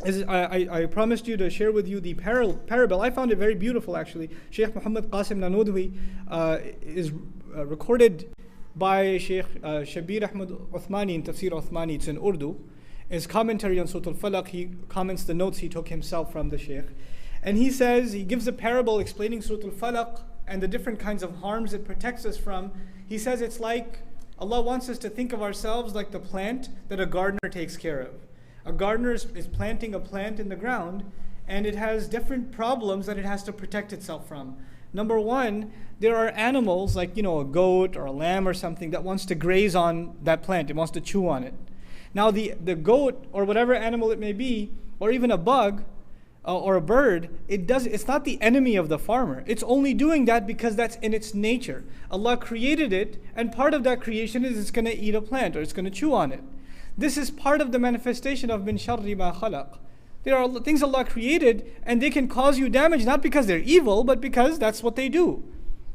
I promised you to share with you the parable. I found it very beautiful actually. Sheikh Muhammad Qasim Nanodwi is recorded by Sheikh Shabir Ahmad Uthmani in Tafsir Uthmani. It's in Urdu. His commentary on Surah Al-Falaq, he comments the notes he took himself from the Sheikh. And he says, he gives a parable explaining Surah Al-Falaq and the different kinds of harms it protects us from. He says it's like Allah wants us to think of ourselves like the plant that a gardener takes care of. A gardener is planting a plant in the ground, and it has different problems that it has to protect itself from. Number one, there are animals like, a goat or a lamb or something that wants to graze on that plant. It wants to chew on it. Now the goat or whatever animal it may be, or even a bug or a bird, it's not the enemy of the farmer. It's only doing that because that's in its nature. Allah created it, and part of that creation is it's going to eat a plant or it's going to chew on it. This is part of the manifestation of min sharri ma khalaq. There are things Allah created and they can cause you damage not because they're evil, but because that's what they do.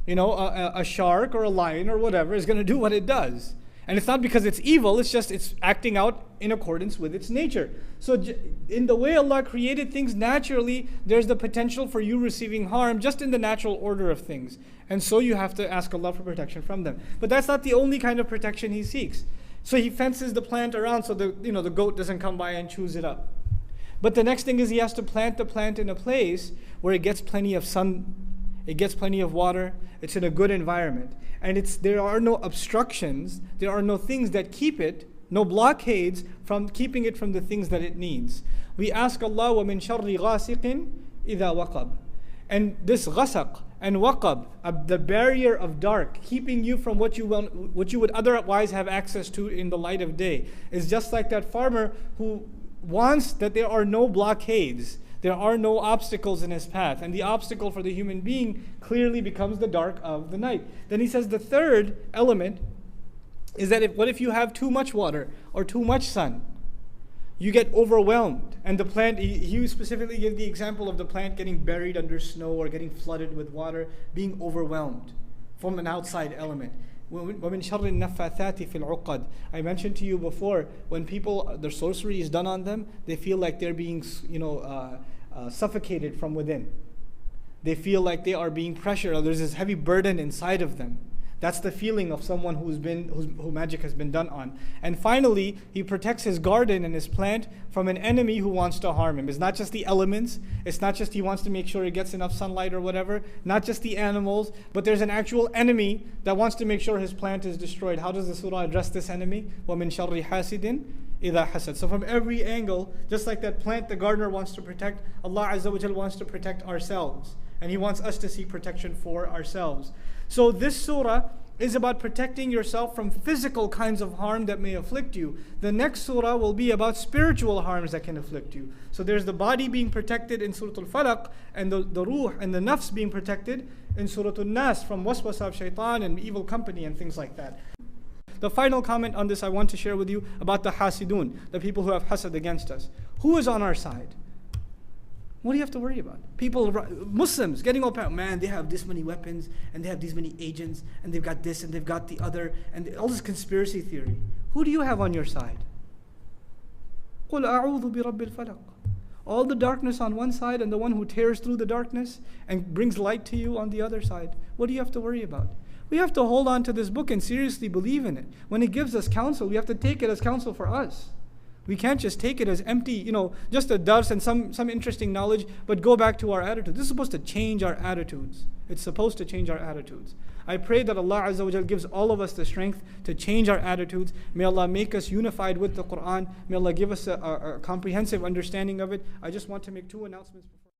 A shark or a lion or whatever is going to do what it does. And it's not because it's evil, it's acting out in accordance with its nature. So in the way Allah created things naturally, there's the potential for you receiving harm just in the natural order of things. And so you have to ask Allah for protection from them. But that's not the only kind of protection He seeks. So He fences the plant around so the goat doesn't come by and chews it up. But the next thing is He has to plant the plant in a place where it gets plenty of sun, it gets plenty of water, it's in a good environment. And there are no obstructions, there are no things that keep it, no blockades from keeping it from the things that it needs. We ask Allah, وَمِن شَرِّ غَاسِقٍ إِذَا وَقَبْ. And this ghasaq and waqab, the barrier of dark, keeping you from what you would otherwise have access to in the light of day, is just like that farmer who wants that there are no blockades, there are no obstacles in his path. And the obstacle for the human being clearly becomes the dark of the night. Then he says the third element is that what if you have too much water or too much sun? You get overwhelmed. And the plant, he specifically gave the example of the plant getting buried under snow or getting flooded with water, being overwhelmed from an outside element. وَمِن شَرِّ النَّفَّاثَاتِ فِي الْعُقَدِ. I mentioned to you before, when people, their sorcery is done on them, they feel like they're being suffocated from within. They feel like they are being pressured, or there's this heavy burden inside of them. That's the feeling of someone who magic has been done on. And finally, he protects his garden and his plant from an enemy who wants to harm him. It's not just the elements. It's not just he wants to make sure it gets enough sunlight or whatever. Not just the animals. But there's an actual enemy that wants to make sure his plant is destroyed. How does the surah address this enemy? وَمِن شَرِّ حَاسِدٍ إِذَا حَسَدٍ. So from every angle, just like that plant the gardener wants to protect, Allah Azza wa Jal wants to protect ourselves. And He wants us to seek protection for ourselves. So this surah is about protecting yourself from physical kinds of harm that may afflict you. The next surah will be about spiritual harms that can afflict you. So there's the body being protected in Surah Al-Falaq, and the ruh and the nafs being protected in Surah Al-Nas from waswasa of shaitan and evil company and things like that. The final comment on this I want to share with you about the hasidun, the people who have hasad against us. Who is on our side? What do you have to worry about? People, Muslims, getting all proud. Man, they have this many weapons, and they have these many agents, and they've got this, and they've got the other, and all this conspiracy theory. Who do you have on your side? قُلْ أَعُوذُ بِرَبِّ الْفَلَقِ. All the darkness on one side, and the one who tears through the darkness and brings light to you on the other side. What do you have to worry about? We have to hold on to this book and seriously believe in it. When it gives us counsel, we have to take it as counsel for us. We can't just take it as empty, just a dars and some interesting knowledge, but go back to our attitude. This is supposed to change our attitudes. It's supposed to change our attitudes. I pray that Allah Azza wa Jal gives all of us the strength to change our attitudes. May Allah make us unified with the Quran. May Allah give us a comprehensive understanding of it. I just want to make two announcements before.